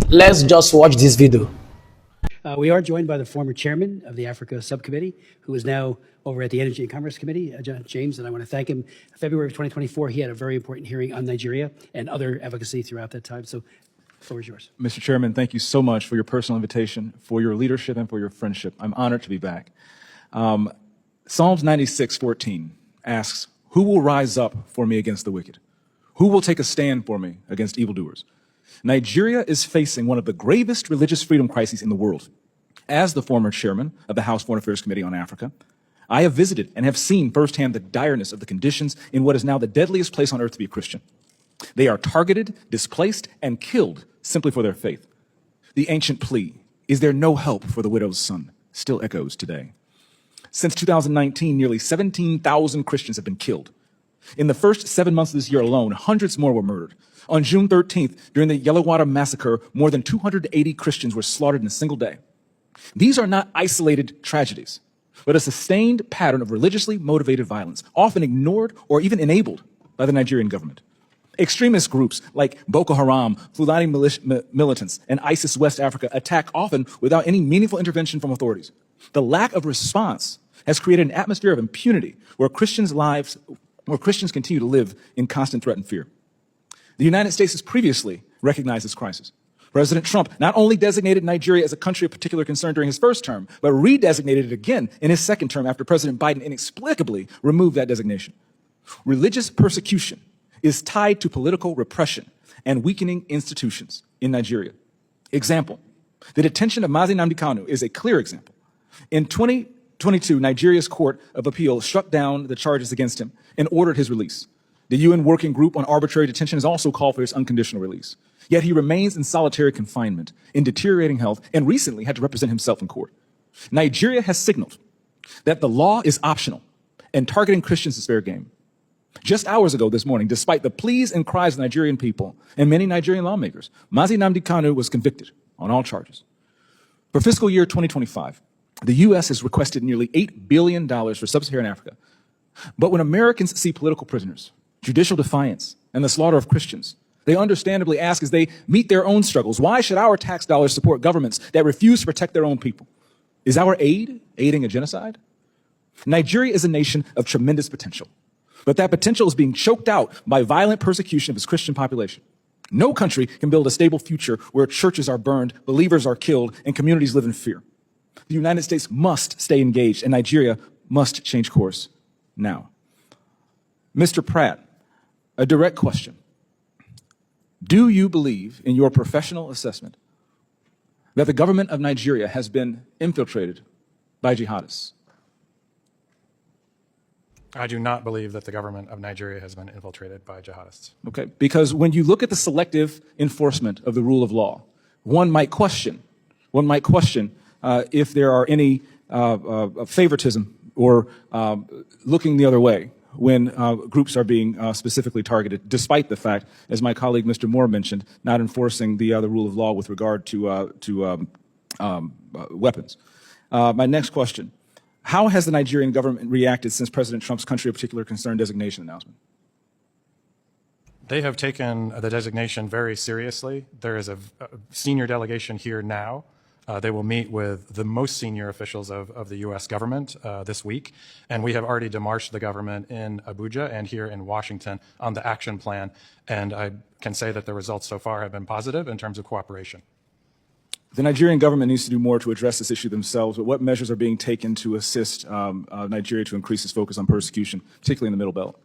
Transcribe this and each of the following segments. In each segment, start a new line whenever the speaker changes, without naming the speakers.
Let's just watch this video.
We are joined by the former chairman of the Africa Subcommittee, who is now over at the Energy and Commerce Committee, James, and I want to thank him. February of 2024, he had a very important hearing on Nigeria and other advocacy throughout that time. So the floor is yours.
Mr. Chairman, thank you so much for your personal invitation, for your leadership, and for your friendship. I'm honored to be back. Psalms 96:14 asks, "Who will rise up for me against the wicked? Who will take a stand for me against evildoers?" Nigeria is facing one of the gravest religious freedom crises in the world. As the former chairman of the House Foreign Affairs Committee on Africa, I have visited and have seen firsthand the direness of the conditions in what is now the deadliest place on earth to be a Christian. They are targeted, displaced, and killed simply for their faith. The ancient plea, "Is there no help for the widow's son?" still echoes today. Since 2019, nearly 17,000 Christians have been killed. In the first 7 months of this year alone, hundreds more were murdered. On June 13th, during the Yellowater massacre, more than 280 Christians were slaughtered in a single day. These are not isolated tragedies, but a sustained pattern of religiously motivated violence, often ignored or even enabled by the Nigerian government. Extremist groups like Boko Haram, Fulani militants, and ISIS West Africa attack often without any meaningful intervention from authorities. The lack of response has created an atmosphere of impunity where Christians continue to live in constant threat and fear. The United States has previously recognized this crisis. President Trump not only designated Nigeria as a country of particular concern during his first term, but redesignated it again in his second term after President Biden inexplicably removed that designation. Religious persecution is tied to political repression and weakening institutions in Nigeria. Example, the detention of Mazi Nnamdi Kanu is a clear example. In 2022, Nigeria's Court of Appeal struck down the charges against him and ordered his release. The UN Working Group on Arbitrary Detention has also called for his unconditional release. Yet he remains in solitary confinement, in deteriorating health, and recently had to represent himself in court. Nigeria has signaled that the law is optional and targeting Christians is fair game. Just hours ago this morning, despite the pleas and cries of Nigerian people and many Nigerian lawmakers, Mazi Nnamdi Kanu was convicted on all charges. For fiscal year 2025, the U.S. has requested nearly $8 billion for sub-Saharan Africa. But when Americans see political prisoners, judicial defiance, and the slaughter of Christians, they understandably ask as they meet their own struggles, why should our tax dollars support governments that refuse to protect their own people? Is our aid aiding a genocide? Nigeria is a nation of tremendous potential, but that potential is being choked out by violent persecution of its Christian population. No country can build a stable future where churches are burned, believers are killed, and communities live in fear. The United States must stay engaged, and Nigeria must change course now. Mr. Pratt, a direct question. Do you believe, in your professional assessment, that the government of Nigeria has been infiltrated by jihadists?
I do not believe that the government of Nigeria has been infiltrated by jihadists.
Okay, because when you look at the selective enforcement of the rule of law, one might question if there are any favoritism or looking the other way when groups are being specifically targeted, despite the fact, as my colleague Mr. Moore mentioned, not enforcing the rule of law with regard to weapons. My next question, how has the Nigerian government reacted since President Trump's country of particular concern designation announcement?
They have taken the designation very seriously. There is a senior delegation here now. They will meet with the most senior officials of the U.S. government this week, and we have already demarched the government in Abuja and here in Washington on the action plan, and I can say that the results so far have been positive in terms of cooperation.
The Nigerian government needs to do more to address this issue themselves, but what measures are being taken to assist Nigeria to increase its focus on persecution, particularly in the Middle Belt?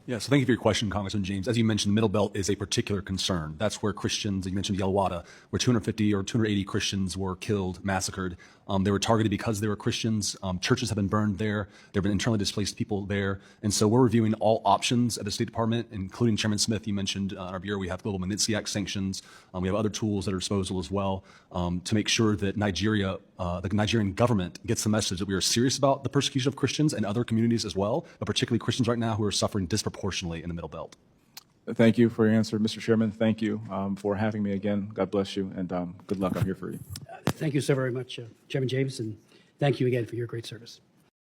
Yeah, so thank you for your question, Congressman James. As you mentioned, Middle Belt is a particular concern. That's where Christians, you mentioned Yellowater, where 250 or 280 Christians were killed, massacred. They were targeted because they were Christians. Churches have been burned there. There have been internally displaced people there. And so we're reviewing all options at the State Department, including Chairman Smith, you mentioned in our bureau, we have global Magnitsky Act sanctions. We have other tools at our disposal as well to make sure that Nigeria, the Nigerian government gets the message that we are serious about the persecution of Christians and other communities as well, but particularly Christians right now who are suffering disproportionately in the Middle Belt.
Thank you for your answer, Mr. Chairman. Thank you for having me again. God bless you, and good luck. I'm here for you.
Thank you so very much, Chairman James, and thank you again for your great service.